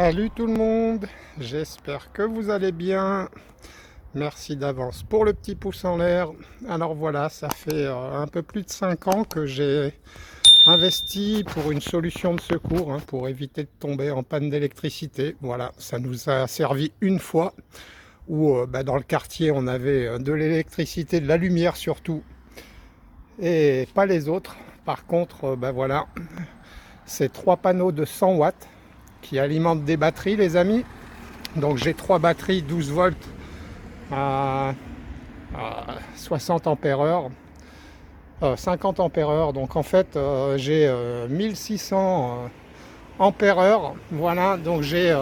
Salut tout le monde, j'espère que vous allez bien. Merci d'avance pour le petit pouce en l'air. Alors voilà, ça fait un peu plus de 5 ans que j'ai investi pour une solution de secours, pour éviter de tomber en panne d'électricité. Voilà, ça nous a servi une fois où dans le quartier on avait de l'électricité, de la lumière surtout, et pas les autres. Par contre, voilà, c'est 3 panneaux de 100 watts qui alimentent des batteries, les amis. Donc j'ai 3 batteries 12 volts à 60 ampères heure, 50 ampères heure. Donc en fait j'ai 1600 ampères heure. Voilà, donc j'ai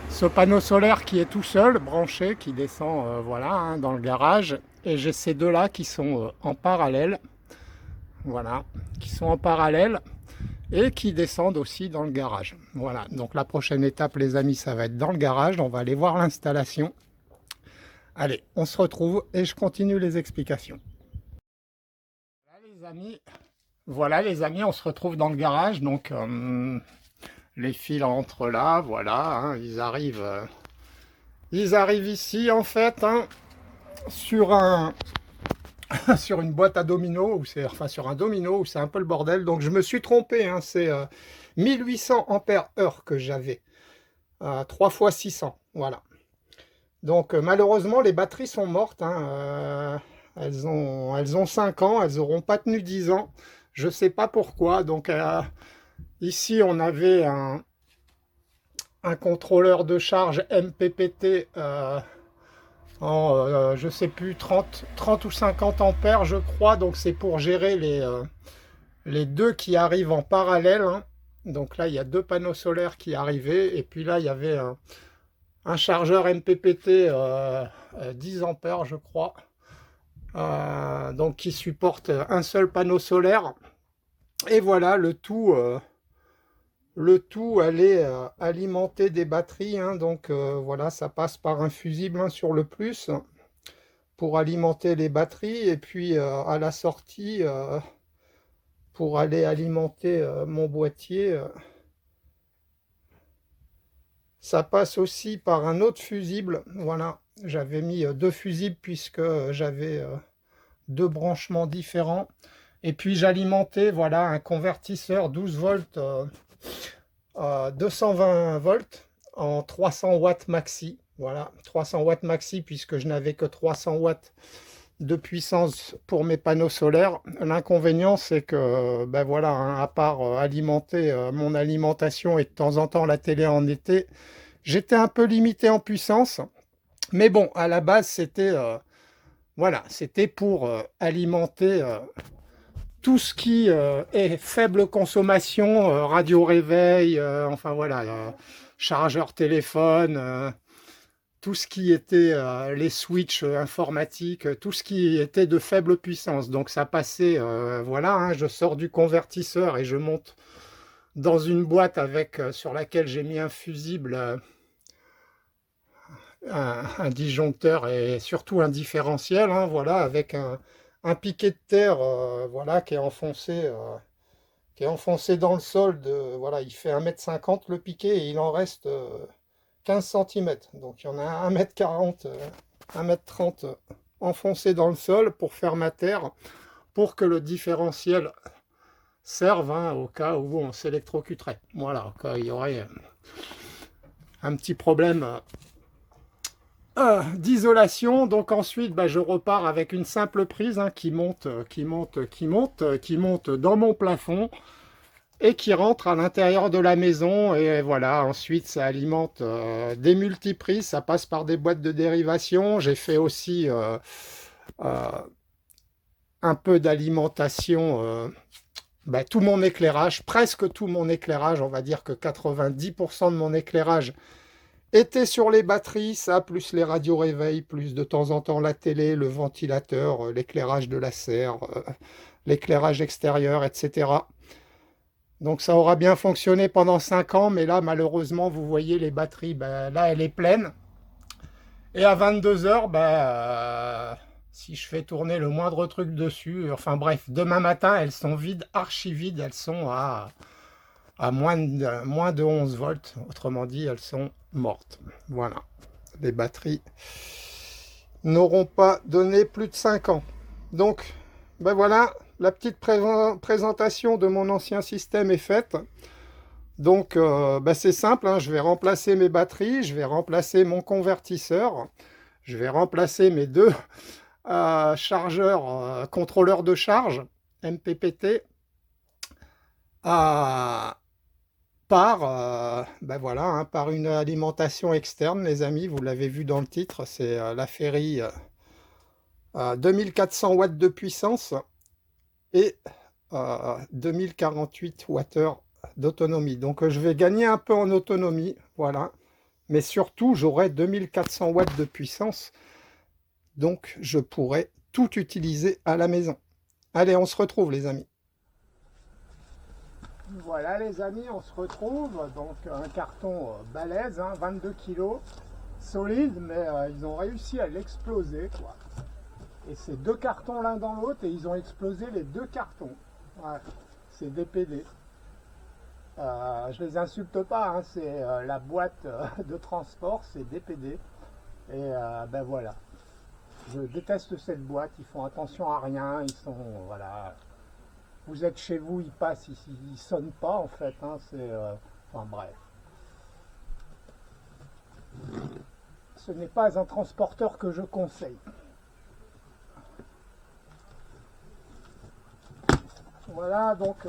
ce panneau solaire qui est tout seul branché, qui descend voilà, dans le garage, et j'ai ces deux là qui sont en parallèle. Voilà, qui sont en parallèle et qui descendent aussi dans le garage. Voilà, donc la prochaine étape, les amis, ça va être dans le garage. On va aller voir l'installation. Allez, on se retrouve et je continue les explications. Voilà les amis, on se retrouve dans le garage. Donc les fils entrent là, voilà, ils arrivent ici en fait, sur sur une boîte à domino, enfin sur un domino où c'est un peu le bordel. Donc je me suis trompé, c'est 1800 ampères heure que j'avais, 3 fois 600, voilà. Donc malheureusement les batteries sont mortes, elles ont 5 ans, elles n'auront pas tenu 10 ans, je sais pas pourquoi. Donc ici on avait un contrôleur de charge MPPT en je sais plus 30 ou 50 ampères je crois. Donc c'est pour gérer les deux qui arrivent en parallèle, Donc là il y a 2 panneaux solaires qui arrivaient, et puis là il y avait un chargeur MPPT 10 ampères je crois, donc qui supporte un seul panneau solaire. Et voilà, le tout allait alimenter des batteries, donc voilà, ça passe par un fusible sur le plus pour alimenter les batteries, et puis à la sortie pour aller alimenter mon boîtier, ça passe aussi par un autre fusible. Voilà, j'avais mis 2 fusibles puisque j'avais 2 branchements différents. Et puis j'alimentais, voilà, un convertisseur 12 volts 220 volts en 300 watts maxi. Voilà, 300 watts maxi puisque je n'avais que 300 watts de puissance pour mes panneaux solaires. L'inconvénient, c'est que voilà, à part alimenter mon alimentation et de temps en temps la télé en été, j'étais un peu limité en puissance. Mais bon, à la base, c'était voilà, c'était pour alimenter tout ce qui est faible consommation, radio réveil, enfin voilà, chargeur téléphone, tout ce qui était les switches informatiques, tout ce qui était de faible puissance. Donc ça passait, voilà, je sors du convertisseur et je monte dans une boîte avec sur laquelle j'ai mis un fusible, un disjoncteur et surtout un différentiel, voilà, avec un piquet de terre, voilà, qui est enfoncé dans le sol. Voilà, il fait 1,50 m le piquet, et il en reste 15 cm. Donc il y en a 1,40 m, 1,30 m enfoncé dans le sol pour faire ma terre, pour que le différentiel serve, au cas où on s'électrocuterait. Voilà, au cas où il y aurait un petit problème d'isolation. Donc ensuite je repars avec une simple prise, qui monte dans mon plafond et qui rentre à l'intérieur de la maison. Et voilà, ensuite ça alimente des multiprises, ça passe par des boîtes de dérivation. J'ai fait aussi un peu d'alimentation, tout mon éclairage, presque tout mon éclairage, on va dire que 90% de mon éclairage était sur les batteries, ça, plus les radios réveil, plus de temps en temps la télé, le ventilateur, l'éclairage de la serre, l'éclairage extérieur, etc. Donc ça aura bien fonctionné pendant 5 ans, mais là, malheureusement, vous voyez les batteries, là, elle est pleine. Et à 22 h, si je fais tourner le moindre truc dessus, enfin bref, demain matin, elles sont vides, archi vides, elles sont à à moins de 11 volts. Autrement dit, elles sont mortes. Voilà. Les batteries n'auront pas donné plus de 5 ans. Donc, ben voilà, la petite présentation de mon ancien système est faite. Donc, ben c'est simple, hein, je vais remplacer mes batteries, je vais remplacer mon convertisseur, je vais remplacer mes deux chargeurs, contrôleurs de charge, MPPT, par, ben voilà, hein, par une alimentation externe, les amis, vous l'avez vu dans le titre, c'est la Ferri 2400 watts de puissance et 2048 Wh d'autonomie. Donc je vais gagner un peu en autonomie, voilà. Mais surtout, j'aurai 2400 watts de puissance. Donc je pourrai tout utiliser à la maison. Allez, on se retrouve les amis. Voilà les amis, on se retrouve. Donc un carton balèze, hein, 22 kg, solide, mais ils ont réussi à l'exploser, quoi. Et c'est deux cartons l'un dans l'autre et ils ont explosé les deux cartons. Ouais, c'est DPD. Je les insulte pas, hein, c'est la boîte de transport, c'est DPD. Et ben voilà. Je déteste cette boîte, ils font attention à rien, ils sont, voilà. Vous êtes chez vous, ils passent, ils sonnent pas en fait, hein, c'est, enfin bref. Ce n'est pas un transporteur que je conseille. Voilà, donc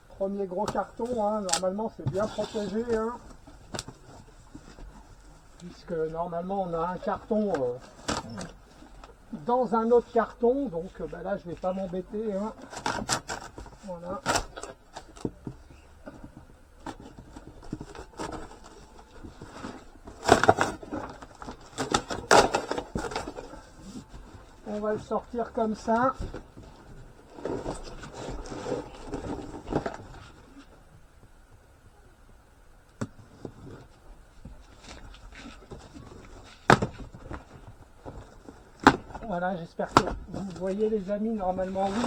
premier gros carton, hein, normalement c'est bien protégé, hein, puisque normalement on a un carton dans un autre carton, donc ben là je vais pas m'embêter, hein. Voilà. On va le sortir comme ça. Voilà, j'espère que vous voyez les amis, normalement oui.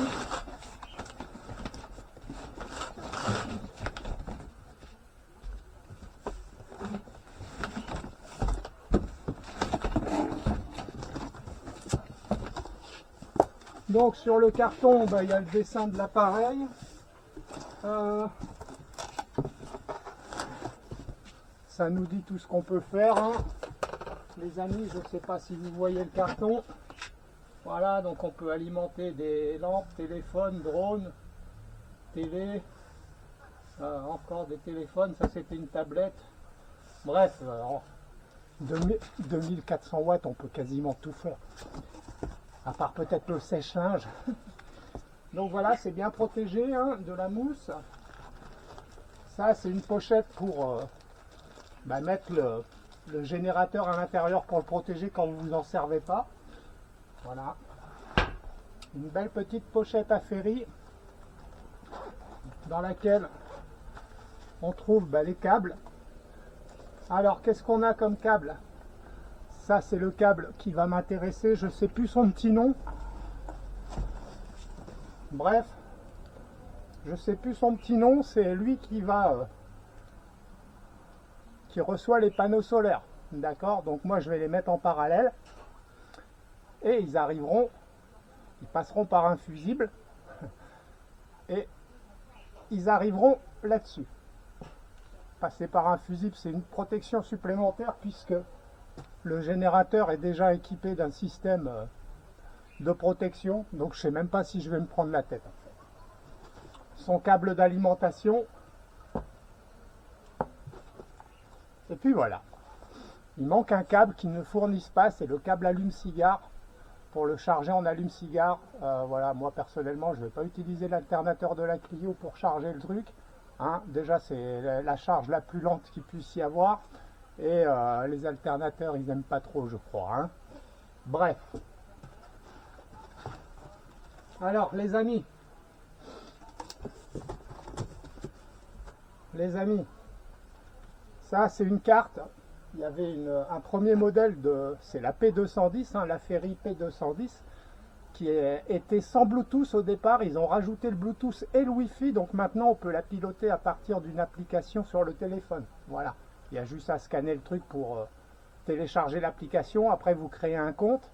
Donc sur le carton, ben, il y a le dessin de l'appareil. Ça nous dit tout ce qu'on peut faire, hein. Les amis, je ne sais pas si vous voyez le carton. Voilà, donc on peut alimenter des lampes, téléphones, drones, télé, encore des téléphones, ça c'était une tablette. Bref, 2400 watts, on peut quasiment tout faire. À part peut-être le sèche-linge. Donc voilà, c'est bien protégé, hein, de la mousse. Ça, c'est une pochette pour mettre le générateur à l'intérieur pour le protéger quand vous en servez pas. Voilà. Une belle petite pochette à Ferri dans laquelle on trouve les câbles. Alors, qu'est-ce qu'on a comme câble? Ça, c'est le câble qui va m'intéresser. Je ne sais plus son petit nom. Bref, je ne sais plus son petit nom. C'est lui qui va... qui reçoit les panneaux solaires. D'accord? Donc moi, je vais les mettre en parallèle. Et ils arriveront, ils passeront par un fusible et ils arriveront là-dessus. Passer par un fusible, c'est une protection supplémentaire puisque le générateur est déjà équipé d'un système de protection, donc je ne sais même pas si je vais me prendre la tête. Son câble d'alimentation, et puis voilà. Il manque un câble qui ne fournisse pas, c'est le câble allume-cigare. Pour le charger en allume-cigare, voilà, moi personnellement je ne vais pas utiliser l'alternateur de la Clio pour charger le truc, hein. Déjà c'est la charge la plus lente qu'il puisse y avoir et les alternateurs ils n'aiment pas trop, je crois, hein. Bref, alors les amis, ça c'est une carte. Il y avait un premier modèle de, c'est la P210, hein, la Ferri P210, qui était sans Bluetooth au départ. Ils ont rajouté le Bluetooth et le Wi-Fi, donc maintenant on peut la piloter à partir d'une application sur le téléphone. Voilà, il y a juste à scanner le truc pour télécharger l'application. Après vous créez un compte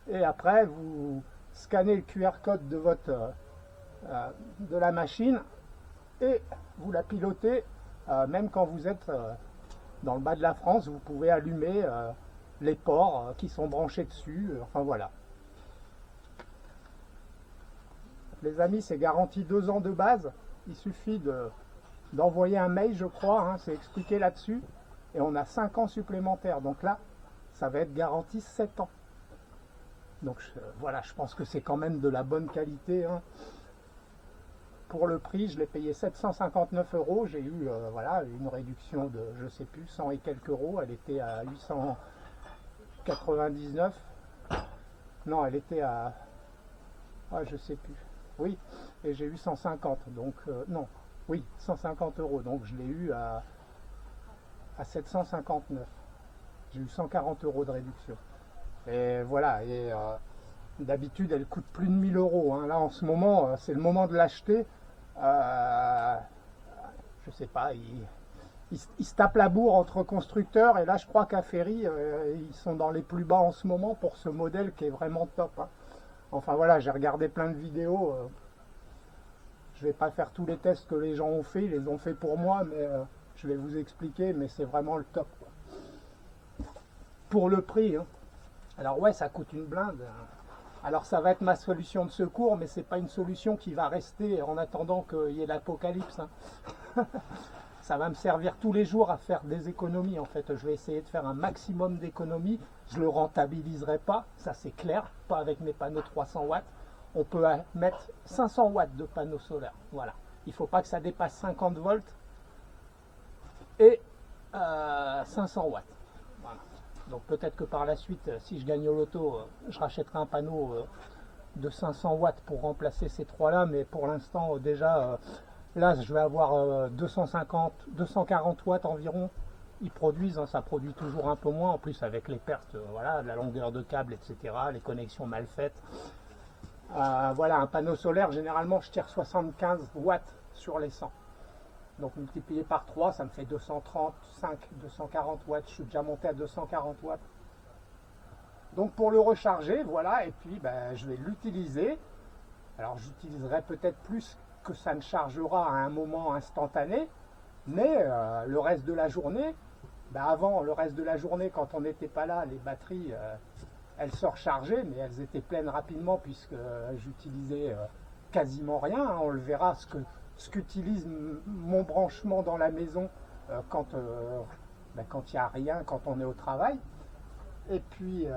et après vous scannez le QR code de votre de la machine et vous la pilotez. Même quand vous êtes dans le bas de la France, vous pouvez allumer les ports qui sont branchés dessus. Enfin voilà. Les amis, c'est garanti 2 ans de base. Il suffit d'envoyer un mail, je crois, hein, c'est expliqué là-dessus. Et on a 5 ans supplémentaires. Donc là, ça va être garanti 7 ans. Donc voilà, je pense que c'est quand même de la bonne qualité. Hein. Pour le prix, je l'ai payé 759 €. J'ai eu voilà, une réduction de, je sais plus, 100 et quelques euros. Elle était à 899. Non, elle était à... Ah, je sais plus. Oui, et j'ai eu 150, donc non, oui, 150 €, donc je l'ai eu à 759. J'ai eu 140 € de réduction. Et voilà, et d'habitude elle coûte plus de 1000 €. Hein. Là en ce moment, c'est le moment de l'acheter. Je sais pas, ils se tapent la bourre entre constructeurs, et là je crois qu'à Ferry, ils sont dans les plus bas en ce moment pour ce modèle qui est vraiment top. Hein. Enfin voilà, j'ai regardé plein de vidéos. Je vais pas faire tous les tests que les gens ont fait, ils les ont fait pour moi, mais je vais vous expliquer, mais c'est vraiment le top. Quoi. Pour le prix, hein. Alors ouais, ça coûte une blinde. Alors ça va être ma solution de secours, mais c'est pas une solution qui va rester en attendant qu'il y ait l'apocalypse. Hein. Ça va me servir tous les jours à faire des économies. En fait, je vais essayer de faire un maximum d'économies. Je ne le rentabiliserai pas, ça c'est clair, pas avec mes panneaux 300 watts. On peut mettre 500 watts de panneaux solaires. Voilà. Il ne faut pas que ça dépasse 50 volts et 500 watts. Voilà. Donc peut-être que par la suite, si je gagne au loto, je rachèterai un panneau de 500 watts pour remplacer ces trois-là. Mais pour l'instant, déjà... là, je vais avoir 240 watts environ. Ils produisent, hein, ça produit toujours un peu moins. En plus, avec les pertes, voilà, la longueur de câble, etc., les connexions mal faites. Voilà, un panneau solaire, généralement, je tire 75 watts sur les 100. Donc, multiplié par 3, ça me fait 235, 240 watts. Je suis déjà monté à 240 watts. Donc, pour le recharger, voilà, et puis, ben, je vais l'utiliser. Alors, j'utiliserai peut-être plus que ça ne chargera à un moment instantané, mais le reste de la journée, ben avant, le reste de la journée, quand on n'était pas là, les batteries, elles se rechargeaient, mais elles étaient pleines rapidement puisque j'utilisais quasiment rien. Hein. On le verra, ce qu'utilise mon branchement dans la maison quand il n'y a rien, quand on est au travail. Et puis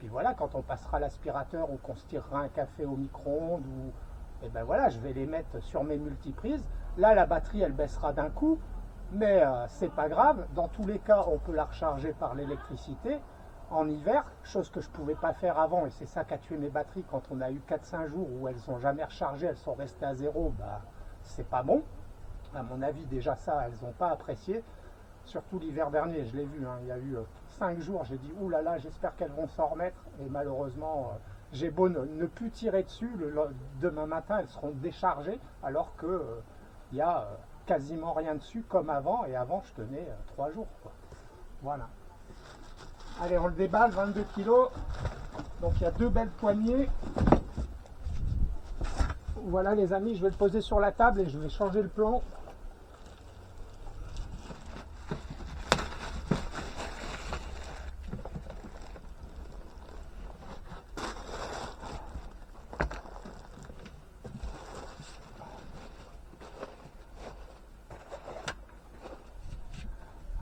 voilà, quand on passera l'aspirateur ou qu'on se tirera un café au micro-ondes ou et ben voilà, je vais les mettre sur mes multiprises. Là, la batterie, elle baissera d'un coup, mais c'est pas grave. Dans tous les cas, on peut la recharger par l'électricité en hiver, chose que je pouvais pas faire avant, et c'est ça qui a tué mes batteries. Quand on a eu 4-5 jours où elles sont jamais rechargées, elles sont restées à zéro, bah, c'est pas bon. À mon avis, déjà ça, elles n'ont pas apprécié. Surtout l'hiver dernier, je l'ai vu, hein, il y a eu 5 jours, j'ai dit, ouh là là, j'espère qu'elles vont s'en remettre, et malheureusement... j'ai beau ne plus tirer dessus, demain matin elles seront déchargées alors que il y a quasiment rien dessus comme avant, et avant je tenais 3 jours. Quoi. Voilà. Allez, on le déballe, 22 kg. Donc il y a 2 belles poignées. Voilà les amis, je vais le poser sur la table et je vais changer le plan.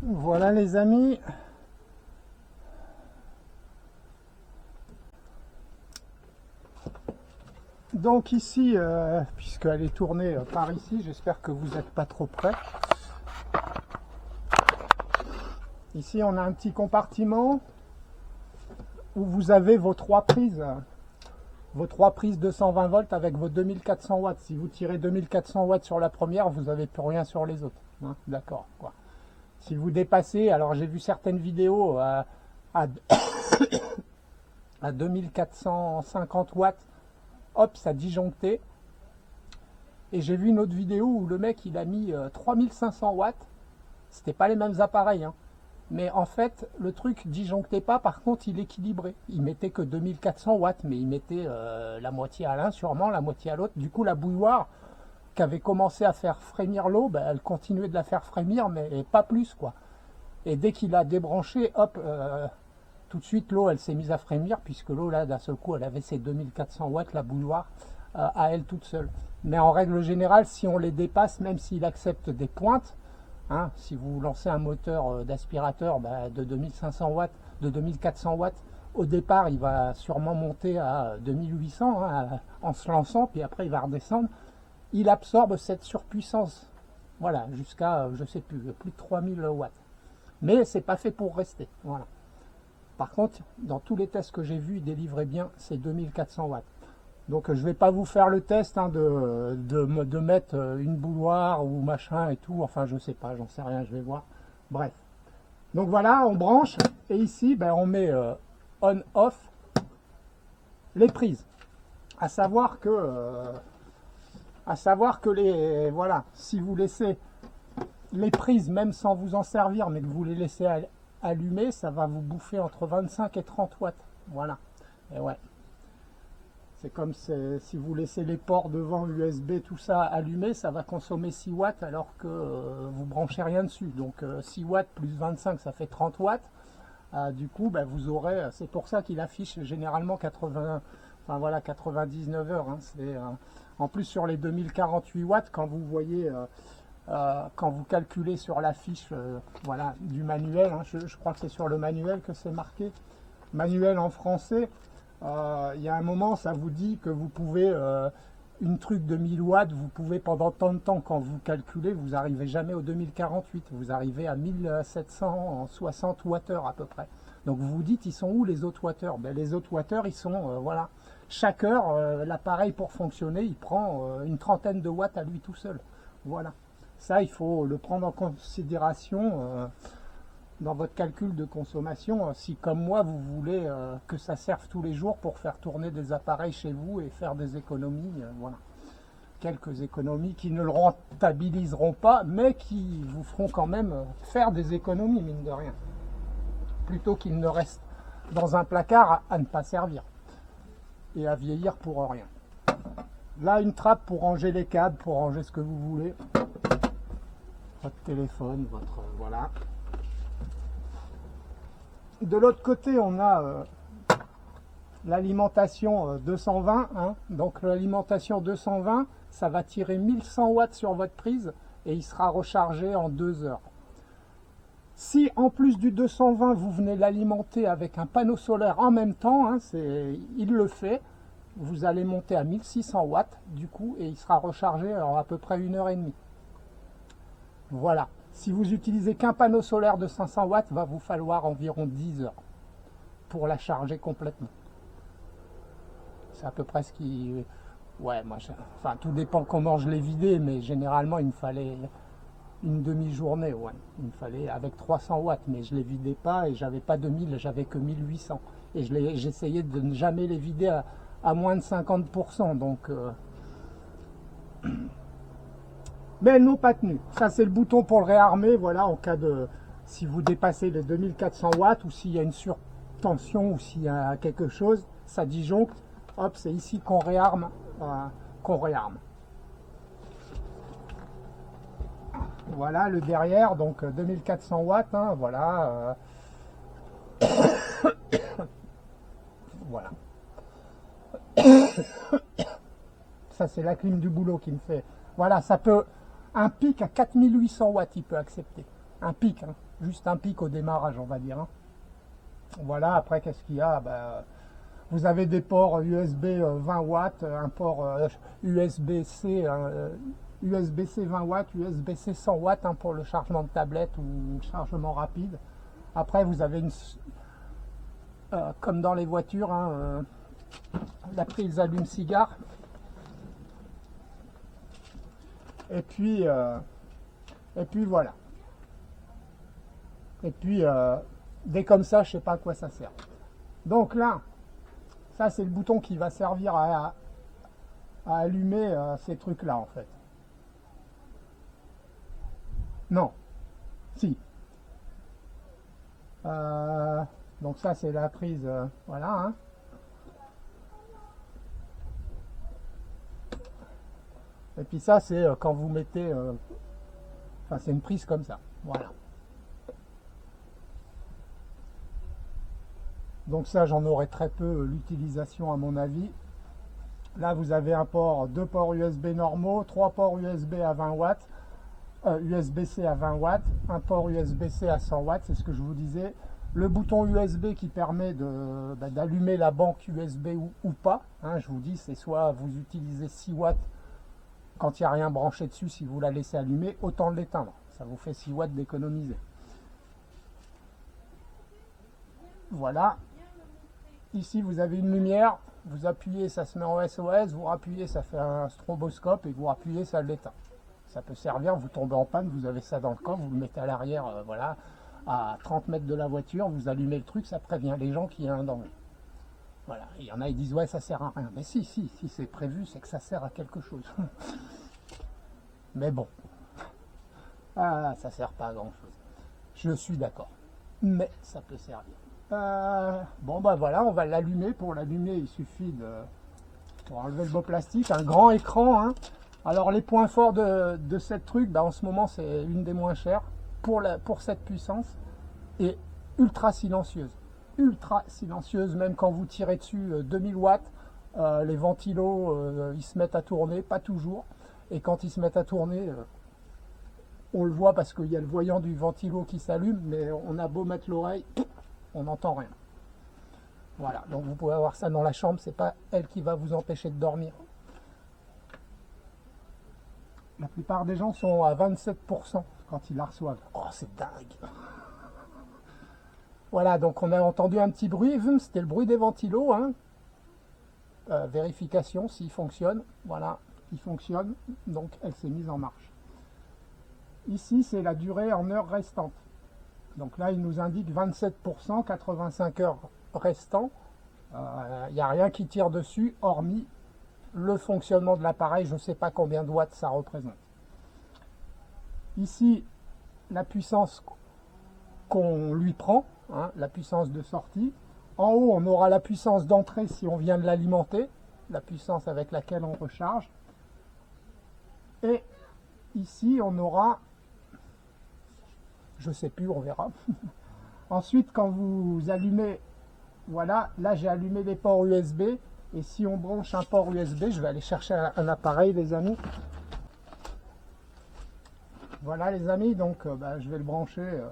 Voilà les amis. Donc ici, puisqu'elle est tournée par ici, j'espère que vous n'êtes pas trop près. Ici on a un petit compartiment où vous avez vos 3 prises. Vos 3 prises 220 volts avec vos 2400 watts. Si vous tirez 2400 watts sur la première, vous n'avez plus rien sur les autres. Hein, d'accord, quoi. Si vous dépassez, alors j'ai vu certaines vidéos à à 2450 watts, hop, ça disjonctait. Et j'ai vu une autre vidéo où le mec il a mis 3500 watts. C'était pas les mêmes appareils, hein. Mais en fait, le truc disjonctait pas, par contre il équilibrait. Il mettait que 2400 watts, mais il mettait la moitié à l'un sûrement, la moitié à l'autre. Du coup la bouilloire qui avait commencé à faire frémir l'eau, ben, elle continuait de la faire frémir, mais pas plus quoi. Et dès qu'il a débranché, hop, tout de suite l'eau elle s'est mise à frémir, puisque l'eau là d'un seul coup elle avait ses 2400 watts, la bouilloire, à elle toute seule. Mais en règle générale, si on les dépasse, même s'il accepte des pointes, hein, si vous lancez un moteur d'aspirateur de 2500 watts, de 2400 watts, au départ il va sûrement monter à 2800 hein, en se lançant, puis après il va redescendre. Il absorbe cette surpuissance, voilà, jusqu'à, je sais plus de 3000 watts. Mais c'est pas fait pour rester, voilà. Par contre, dans tous les tests que j'ai vus, il délivrait bien ces 2400 watts. Donc je ne vais pas vous faire le test hein, de mettre une bouilloire ou machin et tout. Enfin, je sais pas, j'en sais rien, je vais voir. Bref. Donc voilà, on branche. Et ici, ben, on met on-off les prises. À savoir que les, voilà, si vous laissez les prises, même sans vous en servir, mais que vous les laissez allumer, ça va vous bouffer entre 25 et 30 watts. Voilà. Et ouais. C'est comme si vous laissez les ports devant USB, tout ça allumé, ça va consommer 6 watts alors que vous branchez rien dessus. Donc 6 watts plus 25, ça fait 30 watts. Du coup, ben, vous aurez, c'est pour ça qu'il affiche généralement 80, enfin voilà, 99 heures. Hein. En plus sur les 2048 watts, quand vous voyez, quand vous calculez sur la fiche voilà, du manuel, hein, je crois que c'est sur le manuel que c'est marqué, manuel en français. Il y a un moment, ça vous dit que vous pouvez, une truc de 1000 watts, vous pouvez pendant tant de temps, quand vous calculez, vous n'arrivez jamais au 2048, vous arrivez à 1760 Wh à peu près. Donc vous vous dites, ils sont où les autres watts? Ben, les autres watts, ils sont, voilà, chaque heure, l'appareil pour fonctionner, il prend une trentaine de watts à lui tout seul. Voilà. Ça, il faut le prendre en considération dans votre calcul de consommation, si comme moi vous voulez que ça serve tous les jours pour faire tourner des appareils chez vous et faire des économies, voilà. Quelques économies qui ne le rentabiliseront pas, mais qui vous feront quand même faire des économies, mine de rien. Plutôt qu'il ne reste dans un placard à ne pas servir et à vieillir pour rien. Là, une trappe pour ranger les câbles, pour ranger ce que vous voulez. Votre téléphone, votre... voilà. De l'autre côté, on a l'alimentation 220. Hein. Donc l'alimentation 220, ça va tirer 1100 watts sur votre prise et il sera rechargé en 2 heures. Si en plus du 220, vous venez l'alimenter avec un panneau solaire en même temps, hein, il le fait, vous allez monter à 1600 watts du coup et il sera rechargé en à peu près 1h30. Voilà. Si vous utilisez qu'un panneau solaire de 500 watts, va vous falloir environ 10 heures pour la charger complètement. C'est à peu près ce qui... Ouais, moi, enfin, tout dépend comment je l'ai vidé, mais généralement, il me fallait une demi-journée. Ouais. Il me fallait avec 300 watts, mais je ne les vidais pas et j'avais pas 2000, j'avais que 1800. Et j'essayais de ne jamais les vider à moins de 50%. Donc... mais elles n'ont pas tenu. Ça, c'est le bouton pour le réarmer, voilà, en cas de... Si vous dépassez les 2400 watts, ou s'il y a une surtension, ou s'il y a quelque chose, ça disjoncte, hop, c'est ici qu'on réarme, Voilà, le derrière, donc 2400 watts, hein, voilà. Voilà. Ça, c'est la clim du boulot qui me fait... Voilà, ça peut... Un pic à 4800 watts, il peut accepter. Un pic, hein. Juste un pic au démarrage, on va dire. Hein. Voilà, après, qu'est-ce qu'il y a? Vous avez des ports USB 20 watts, un port USB-C USB-C 20 watts, USB-C 100 watts hein, pour le chargement de tablette ou le chargement rapide. Après, vous avez comme dans les voitures, hein, la prise allume-cigare. Et puis voilà. Et puis, dès comme ça, je sais pas à quoi ça sert. Donc là, Ça, c'est le bouton qui va servir à allumer ces trucs-là, en fait. Non, si. Donc ça, c'est la prise, voilà. Hein. Et puis ça, c'est quand vous mettez... enfin, c'est une prise comme ça. Voilà. Donc ça, j'en aurai très peu l'utilisation à mon avis. Là, vous avez un port, 2 ports USB normaux, 3 ports USB à 20 watts, USB-C à 20 watts, un port USB-C à 100 watts, c'est ce que je vous disais. Le bouton USB qui permet d'allumer la banque USB ou pas. Hein, je vous dis, c'est soit vous utilisez 6 watts quand il n'y a rien branché dessus, si vous la laissez allumer, autant l'éteindre. Ça vous fait 6 watts d'économiser. Voilà. Ici, vous avez une lumière. Vous appuyez, ça se met en SOS. Vous rappuyez, ça fait un stroboscope. Et vous rappuyez, ça l'éteint. Ça peut servir. Vous tombez en panne, vous avez ça dans le coffre. Vous le mettez à l'arrière, voilà, à 30 mètres de la voiture. Vous allumez le truc, ça prévient les gens qu'il y a un danger. Voilà. Il y en a, ils disent, ouais, ça sert à rien. Mais si c'est prévu, c'est que ça sert à quelque chose. Mais bon. Ah, ça sert pas à grand chose. Je suis d'accord. Mais ça peut servir. Bon bah voilà, on va l'allumer. Pour l'allumer, il suffit pour enlever le beau plastique, un grand écran. Hein. Alors les points forts de cette truc, bah, en ce moment c'est une des moins chères pour cette puissance et ultra silencieuse. Ultra silencieuse, même quand vous tirez dessus 2000 watts, les ventilos ils se mettent à tourner, pas toujours. Et quand ils se mettent à tourner, on le voit parce qu'il y a le voyant du ventilo qui s'allume, mais on a beau mettre l'oreille, on n'entend rien. Voilà, donc vous pouvez avoir ça dans la chambre, c'est pas elle qui va vous empêcher de dormir. La plupart des gens sont à 27% quand ils la reçoivent. Oh, c'est dingue! Voilà, donc on a entendu un petit bruit, c'était le bruit des ventilos. Hein. Vérification s'il fonctionne. Voilà, il fonctionne, donc elle s'est mise en marche. Ici, c'est la durée en heures restantes. Donc là, il nous indique 27%, 85 heures restant. Il n'y a rien qui tire dessus, hormis le fonctionnement de l'appareil. Je ne sais pas combien de watts ça représente. Ici, la puissance qu'on lui prend, hein, la puissance de sortie. En haut, on aura la puissance d'entrée si on vient de l'alimenter, la puissance avec laquelle on recharge. Et ici, on aura... je sais plus, on verra. Ensuite, quand vous allumez, voilà, là j'ai allumé les ports USB. Et si on branche un port USB, je vais aller chercher un appareil, les amis. Voilà, les amis, donc je vais le brancher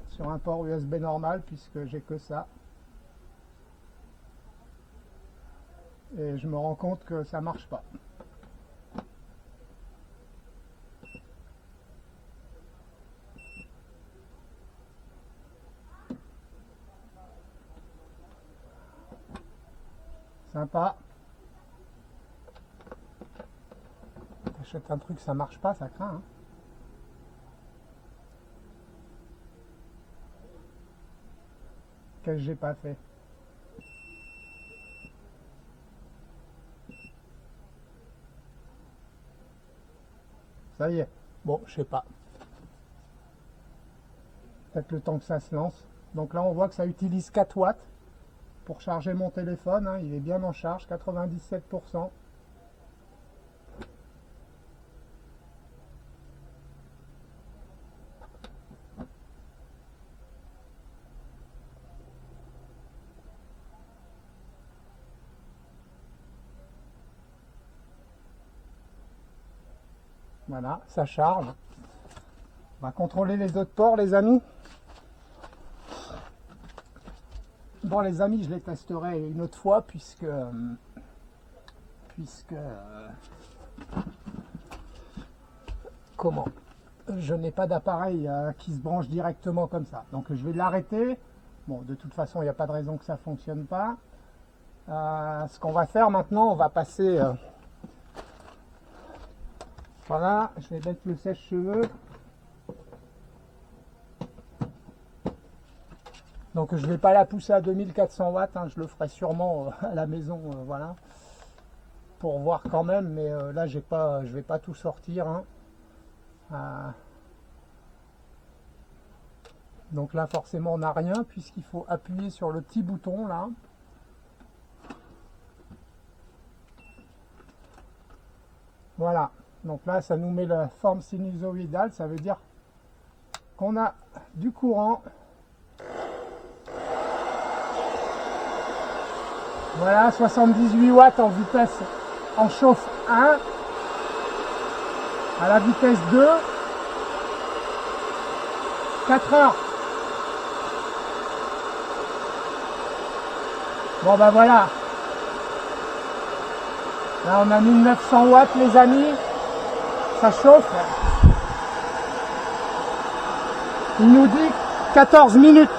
sur un port USB normal, puisque j'ai que ça. Et je me rends compte que ça marche pas. Sympa. T'achètes un truc, ça marche pas, ça craint. Hein. Qu'est-ce que j'ai pas fait? Ça y est. Bon, je sais pas. Peut-être le temps que ça se lance. Donc là, on voit que ça utilise 4 watts. Pour charger mon téléphone, hein, il est bien en charge, 97%. Voilà, ça charge. On va contrôler les autres ports, les amis. Bon, les amis, je les testerai une autre fois puisque comment? Je n'ai pas d'appareil qui se branche directement comme ça. Donc je vais l'arrêter. Bon, de toute façon, il n'y a pas de raison que ça ne fonctionne pas. Ce qu'on va faire maintenant, on va passer... voilà, je vais mettre le sèche-cheveux. Donc je ne vais pas la pousser à 2400 watts, hein, je le ferai sûrement à la maison, voilà, pour voir quand même, mais là je vais pas tout sortir. Hein. Donc là forcément on n'a rien puisqu'il faut appuyer sur le petit bouton là. Voilà, donc là ça nous met la forme sinusoïdale, ça veut dire qu'on a du courant. Voilà, 78 watts en vitesse, en chauffe 1, à la vitesse 2, 4 heures. Bon ben voilà. Là on a 1900 watts les amis, ça chauffe. Il nous dit 14 minutes.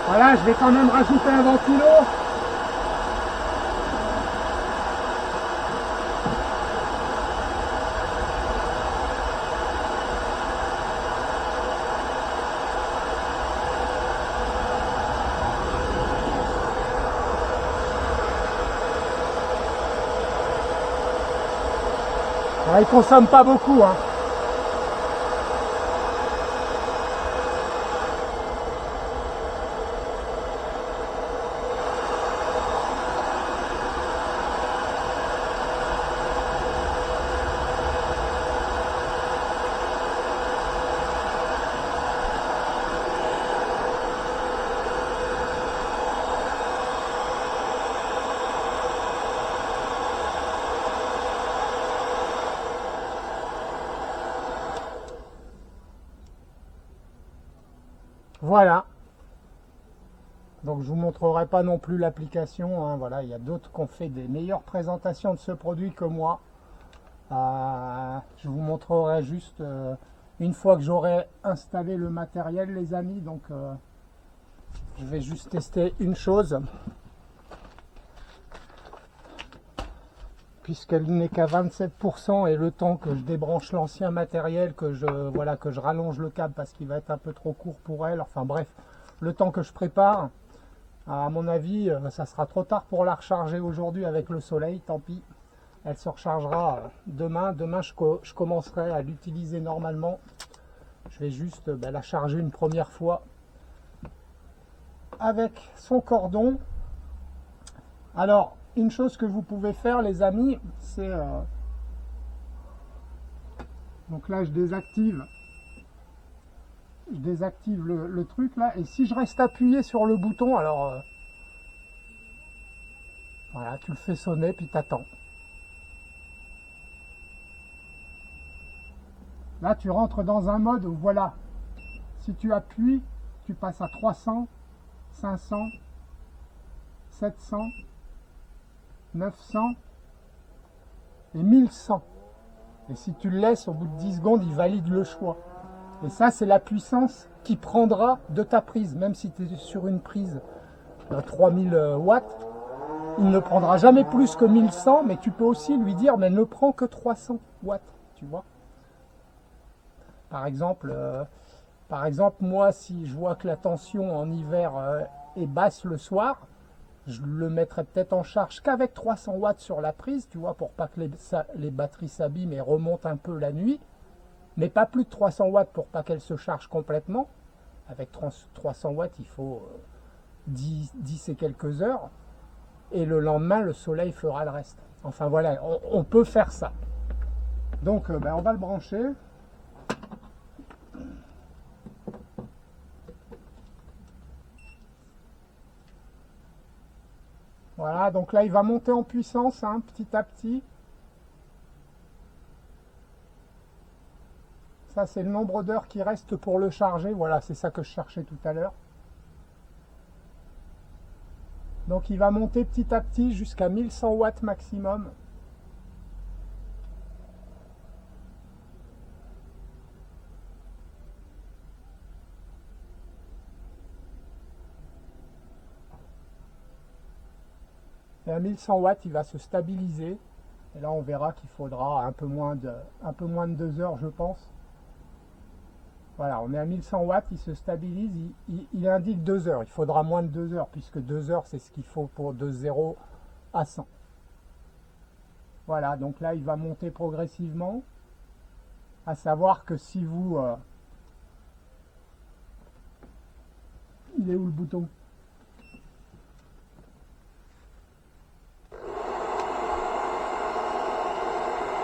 Voilà, je vais quand même rajouter un ventilo. Alors, il consomme pas beaucoup, hein. Voilà. Donc je vous montrerai pas non plus l'application. Hein. Voilà, il y a d'autres qui ont fait des meilleures présentations de ce produit que moi. Je vous montrerai juste une fois que j'aurai installé le matériel, les amis. Donc je vais juste tester une chose. Puisqu'elle n'est qu'à 27% et le temps que je débranche l'ancien matériel, que je rallonge le câble parce qu'il va être un peu trop court pour elle, enfin bref, le temps que je prépare, à mon avis, ça sera trop tard pour la recharger aujourd'hui avec le soleil, tant pis. Elle se rechargera demain. Demain, je commencerai à l'utiliser normalement. Je vais juste la charger une première fois avec son cordon. Alors, une chose que vous pouvez faire les amis, c'est donc là je désactive le truc là, et si je reste appuyé sur le bouton, alors voilà, tu le fais sonner puis t'attends. Là tu rentres dans un mode où voilà, si tu appuies, tu passes à 300, 500, 700, 900 et 1100. Et si tu le laisses, au bout de 10 secondes, il valide le choix. Et ça, c'est la puissance qu'il prendra de ta prise. Même si tu es sur une prise à 3000 watts, il ne prendra jamais plus que 1100, mais tu peux aussi lui dire, mais ne prends que 300 watts, tu vois. Par exemple, moi, si je vois que la tension en hiver est basse le soir, je le mettrai peut-être en charge qu'avec 300 watts sur la prise, tu vois, pour pas que les batteries s'abîment et remontent un peu la nuit, mais pas plus de 300 watts pour pas qu'elles se chargent complètement. Avec 300 watts, il faut 10 et quelques heures, et le lendemain, le soleil fera le reste. Enfin voilà, on peut faire ça. Donc, on va le brancher. Voilà, donc là, il va monter en puissance, hein, petit à petit. Ça, c'est le nombre d'heures qui reste pour le charger. Voilà, c'est ça que je cherchais tout à l'heure. Donc, il va monter petit à petit jusqu'à 1100 watts maximum. Et à 1100 watts, il va se stabiliser. Et là, on verra qu'il faudra un peu moins de 2 heures, je pense. Voilà, on est à 1100 watts, il se stabilise, il indique 2 heures. Il faudra moins de 2 heures, puisque 2 heures, c'est ce qu'il faut pour de 0 à 100. Voilà, donc là, il va monter progressivement. À savoir que si vous... il est où le bouton?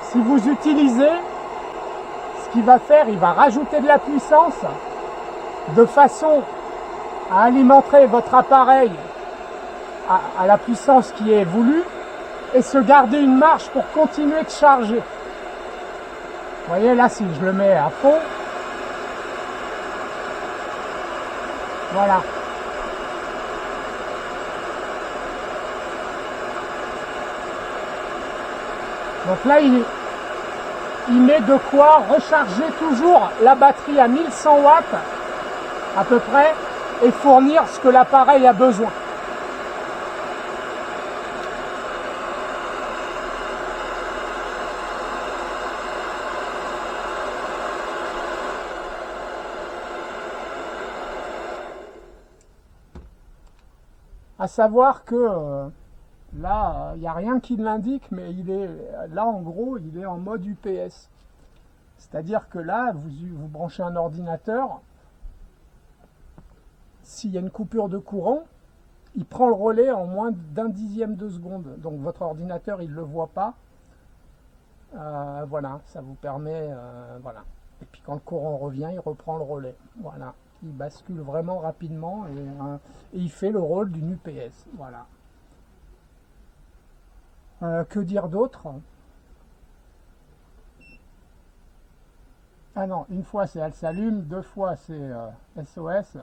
Si vous utilisez, ce qu'il va faire, il va rajouter de la puissance de façon à alimenter votre appareil à la puissance qui est voulue et se garder une marge pour continuer de charger. Vous voyez là, si je le mets à fond, voilà. Donc là, il met de quoi recharger toujours la batterie à 1100 watts à peu près et fournir ce que l'appareil a besoin. À savoir que là, il n'y a rien qui l'indique, mais il est là en gros, il est en mode UPS. C'est-à-dire que là, vous branchez un ordinateur, s'il y a une coupure de courant, il prend le relais en moins d'un dixième de seconde. Donc votre ordinateur, il ne le voit pas. Voilà, ça vous permet... voilà. Et puis quand le courant revient, il reprend le relais. Voilà. Il bascule vraiment rapidement et il fait le rôle d'une UPS. Voilà. Que dire d'autre? Ah non, une fois c'est elle s'allume, 2 fois c'est SOS,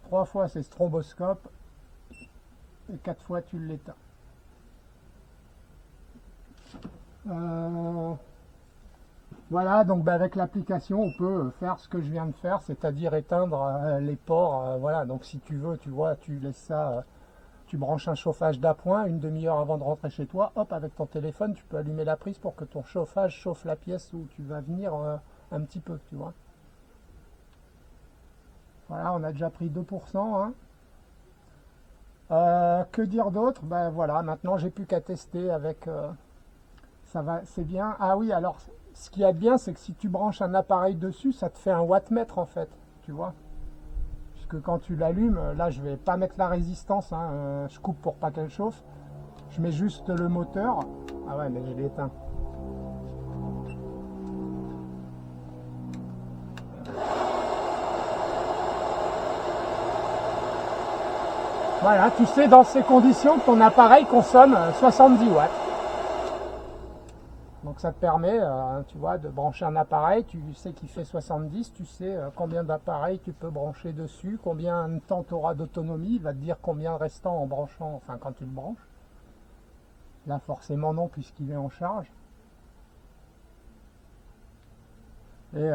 3 fois c'est stroboscope et 4 fois tu l'éteins. Voilà, donc avec l'application on peut faire ce que je viens de faire, c'est-à-dire éteindre les ports. Voilà, donc si tu veux, tu vois, tu laisses ça, tu branches un chauffage d'appoint une demi-heure avant de rentrer chez toi, hop, avec ton téléphone tu peux allumer la prise pour que ton chauffage chauffe la pièce où tu vas venir un petit peu, tu vois. Voilà, on a déjà pris 2%, hein. Que dire d'autre? Ben voilà, maintenant j'ai plus qu'à tester avec... ça va, c'est bien. Ah oui, alors ce qui est bien, c'est que si tu branches un appareil dessus, ça te fait un wattmètre en fait, tu vois. Puisque quand tu l'allumes, là je vais pas mettre la résistance, hein, je coupe pour pas qu'elle chauffe. Je mets juste le moteur. Ah ouais, mais je l'ai éteint. Voilà, tu sais dans ces conditions que ton appareil consomme 70 watts. Donc ça te permet, tu vois, de brancher un appareil, tu sais qu'il fait 70, tu sais combien d'appareils tu peux brancher dessus, combien de temps tu auras d'autonomie, il va te dire combien restant en branchant, enfin quand tu le branches. Là forcément non puisqu'il est en charge. Et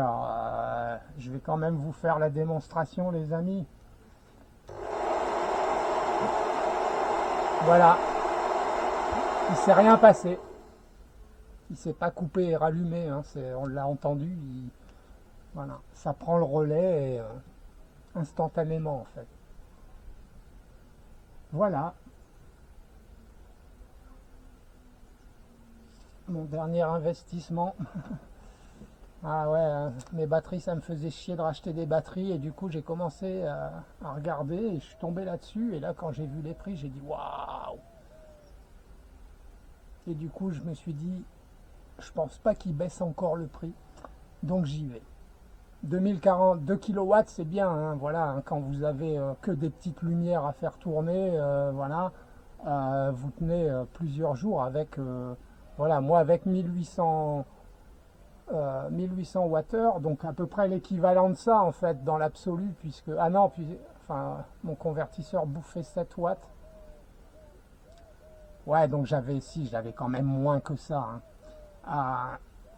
je vais quand même vous faire la démonstration les amis. Voilà, il ne s'est rien passé. Il ne s'est pas coupé et rallumé, hein, on l'a entendu. Voilà, ça prend le relais instantanément en fait. Voilà. Mon dernier investissement. Ah ouais, hein, mes batteries, ça me faisait chier de racheter des batteries et du coup j'ai commencé à regarder et je suis tombé là-dessus et là quand j'ai vu les prix j'ai dit waouh. Et du coup je me suis dit je pense pas qu'ils baissent encore le prix, donc j'y vais. 2040, 2 kW c'est bien, hein, voilà, hein, quand vous avez que des petites lumières à faire tourner, voilà, vous tenez plusieurs jours avec, voilà, moi avec 1800 Wh, donc à peu près l'équivalent de ça en fait dans l'absolu, puisque, ah non, puis, enfin, mon convertisseur bouffait 7 watts. Ouais, donc j'avais quand même moins que ça, hein.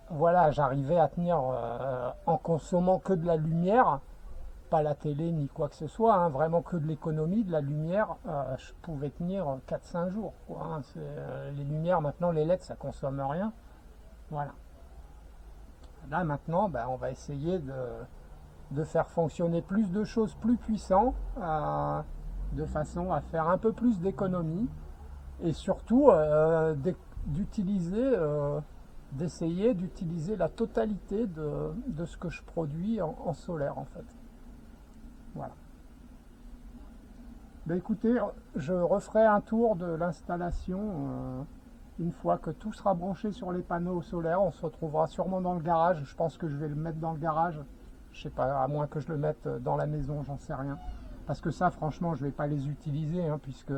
Voilà, j'arrivais à tenir en consommant que de la lumière, pas la télé ni quoi que ce soit, hein, vraiment que de l'économie, de la lumière, je pouvais tenir 4-5 jours, quoi, hein. Les lumières maintenant, les LED, ça consomme rien. Voilà. Là maintenant, ben, on va essayer de faire fonctionner plus de choses plus puissantes, de façon à faire un peu plus d'économie et surtout d'essayer d'utiliser la totalité de ce que je produis en solaire en fait. Voilà. Ben écoutez, je referai un tour de l'installation une fois que tout sera branché sur les panneaux solaires. On se retrouvera sûrement dans le garage. Je pense que je vais le mettre dans le garage. Je sais pas, à moins que je le mette dans la maison, j'en sais rien. Parce que ça, franchement, je vais pas les utiliser, hein, puisque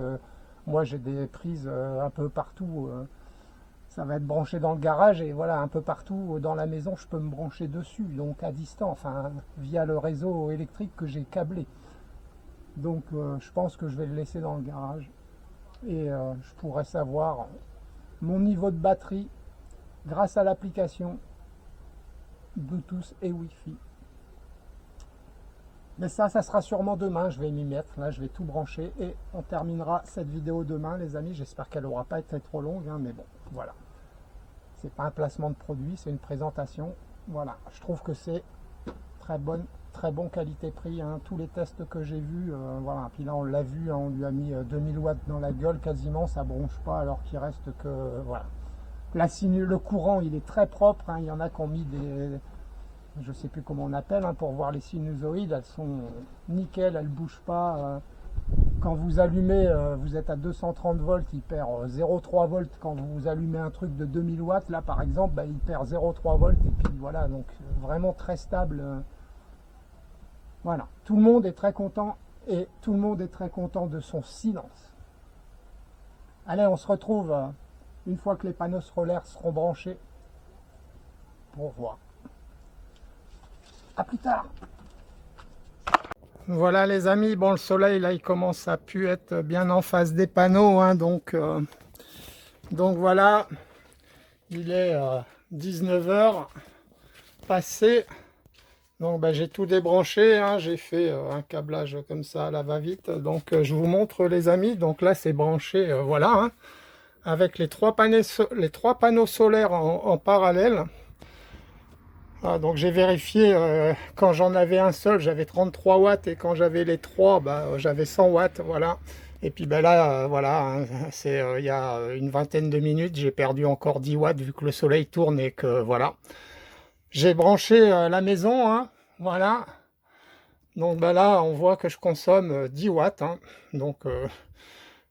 moi j'ai des prises un peu partout. Ça va être branché dans le garage et voilà, un peu partout dans la maison, je peux me brancher dessus, donc à distance, enfin via le réseau électrique que j'ai câblé. Donc je pense que je vais le laisser dans le garage et je pourrai savoir mon niveau de batterie grâce à l'application Bluetooth et Wi-Fi. Mais ça sera sûrement demain, je vais m'y mettre, là je vais tout brancher et on terminera cette vidéo demain les amis, j'espère qu'elle n'aura pas été trop longue, hein, mais bon, voilà. C'est pas un placement de produit, c'est une présentation, voilà. Je trouve que c'est très bon qualité-prix, hein. Tous les tests que j'ai vus, voilà. Puis là on l'a vu, hein, on lui a mis 2000 watts dans la gueule quasiment, ça bronche pas alors qu'il reste que, voilà. Le courant il est très propre, hein. Il y en a qui ont mis des... je sais plus comment on appelle, hein, pour voir les sinusoïdes, elles sont nickel, elles bougent pas. Quand vous allumez, vous êtes à 230 volts, il perd 0,3 volts. Quand vous allumez un truc de 2000 watts, là par exemple, bah, il perd 0,3 volts. Et puis voilà, donc vraiment très stable. Voilà, tout le monde est très content et tout le monde est très content de son silence. Allez, on se retrouve une fois que les panneaux solaires seront branchés pour voir. À plus tard. Voilà les amis, bon le soleil là il commence à pu être bien en face des panneaux, hein, donc voilà, il est 19h passé, donc bah, j'ai tout débranché, hein, j'ai fait un câblage comme ça à la va-vite, donc je vous montre les amis, donc là c'est branché, voilà, hein, avec les trois panneaux solaires en parallèle. Ah, donc j'ai vérifié, quand j'en avais un seul j'avais 33 watts et quand j'avais les trois bah, j'avais 100 watts, voilà. Et puis ben là voilà, hein, c'est il y a une vingtaine de minutes j'ai perdu encore 10 watts vu que le soleil tourne et que voilà. J'ai branché la maison, hein, voilà. Donc ben là on voit que je consomme 10 watts, hein. Donc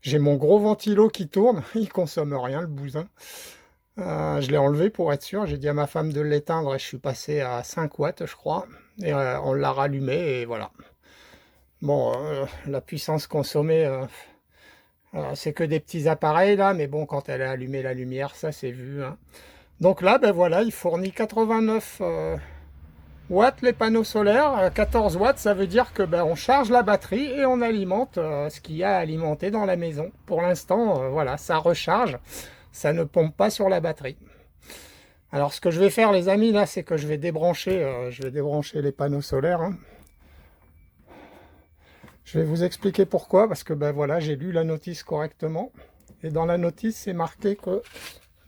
j'ai mon gros ventilo qui tourne, il consomme rien le bousin. Je l'ai enlevé pour être sûr, j'ai dit à ma femme de l'éteindre et je suis passé à 5 watts je crois, et on l'a rallumé et voilà. Bon, la puissance consommée, c'est que des petits appareils là, mais bon quand elle a allumé la lumière, ça c'est vu, hein. Donc là, ben voilà, il fournit 89 watts les panneaux solaires, 14 watts ça veut dire que ben, on charge la batterie et on alimente ce qu'il y a à alimenter dans la maison. Pour l'instant, voilà, ça recharge. Ça ne pompe pas sur la batterie. Alors ce que je vais faire les amis là, c'est que je vais débrancher les panneaux solaires, hein. Je vais vous expliquer pourquoi, parce que ben voilà, j'ai lu la notice correctement. Et dans la notice, c'est marqué que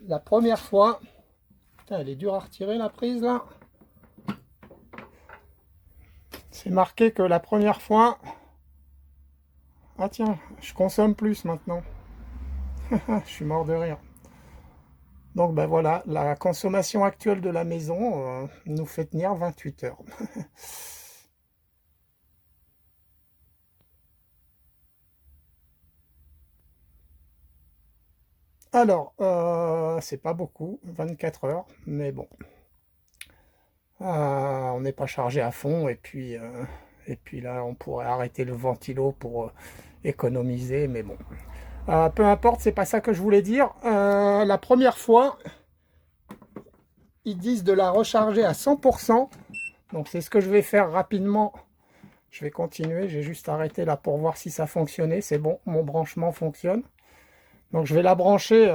la première fois... Putain, elle est dure à retirer la prise là. C'est marqué que la première fois... Ah tiens, je consomme plus maintenant. Je suis mort de rire. Donc ben voilà, la consommation actuelle de la maison nous fait tenir 28 heures. Alors, c'est pas beaucoup, 24 heures, mais bon. On n'est pas chargé à fond, et puis là, on pourrait arrêter le ventilo pour économiser, mais bon. Peu importe, c'est pas ça que je voulais dire. La première fois, ils disent de la recharger à 100%. Donc c'est ce que je vais faire rapidement. Je vais continuer, j'ai juste arrêté là pour voir si ça fonctionnait. C'est bon, mon branchement fonctionne. Donc je vais la brancher.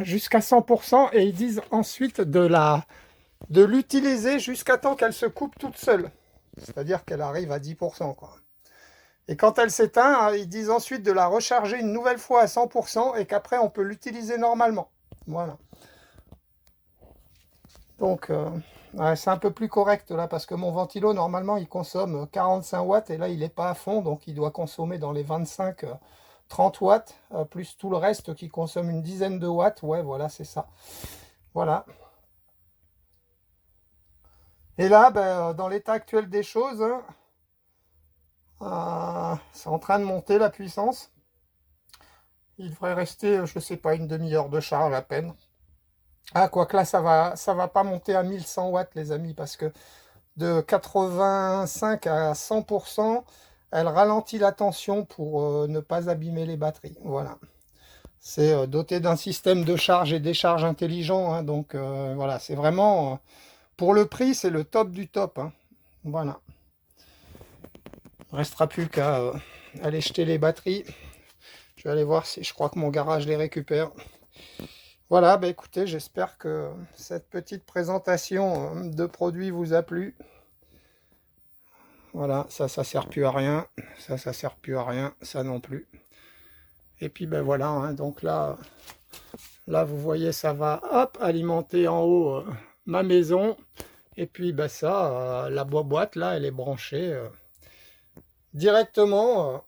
jusqu'à 100% et ils disent ensuite de l'utiliser jusqu'à temps qu'elle se coupe toute seule. C'est-à-dire qu'elle arrive à 10%, quoi. Et quand elle s'éteint, ils disent ensuite de la recharger une nouvelle fois à 100% et qu'après on peut l'utiliser normalement. Voilà. Donc ouais, c'est un peu plus correct là parce que mon ventilo normalement il consomme 45 watts et là il n'est pas à fond, donc il doit consommer dans les 25-30 watts plus tout le reste qui consomme une dizaine de watts. Ouais, voilà, c'est ça. Voilà. Et là, ben, dans l'état actuel des choses, c'est en train de monter la puissance. Il devrait rester, je ne sais pas, une demi-heure de charge à peine. Ah, quoique là, ça va pas monter à 1100 watts, les amis, parce que de 85 à 100%, elle ralentit la tension pour ne pas abîmer les batteries. Voilà. C'est doté d'un système de charge et décharge intelligent, hein, donc voilà, c'est vraiment, pour le prix, c'est le top du top, hein. Voilà. Il ne restera plus qu'à aller jeter les batteries. Je vais aller voir si je crois que mon garage les récupère. Voilà, bah écoutez, j'espère que cette petite présentation de produits vous a plu. Voilà, ça sert plus à rien. Ça sert plus à rien. Ça non plus. Et puis ben voilà, hein, donc là, vous voyez, ça va, hop, alimenter en haut ma maison. Et puis ben ça, la boîte là, elle est branchée directement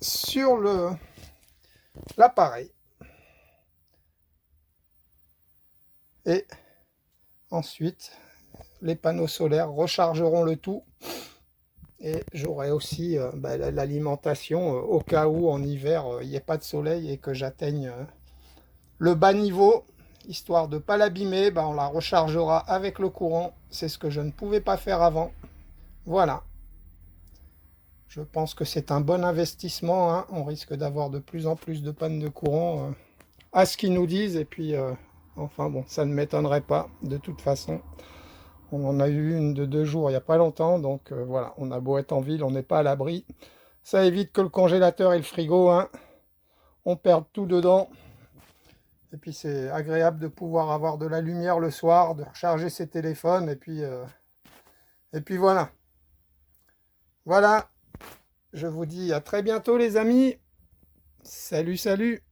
sur l'appareil. Et ensuite, les panneaux solaires rechargeront le tout. Et j'aurai aussi l'alimentation au cas où en hiver il n'y ait pas de soleil et que j'atteigne le bas niveau. Histoire de ne pas l'abîmer, on la rechargera avec le courant. C'est ce que je ne pouvais pas faire avant. Voilà. Je pense que c'est un bon investissement, hein. On risque d'avoir de plus en plus de pannes de courant à ce qu'ils nous disent. Et puis, enfin bon, ça ne m'étonnerait pas de toute façon. On en a eu une de 2 jours il n'y a pas longtemps. Donc voilà, on a beau être en ville, on n'est pas à l'abri. Ça évite que le congélateur et le frigo, hein, on perde tout dedans. Et puis c'est agréable de pouvoir avoir de la lumière le soir, de recharger ses téléphones. Et puis voilà. Voilà. Je vous dis à très bientôt les amis. Salut, salut.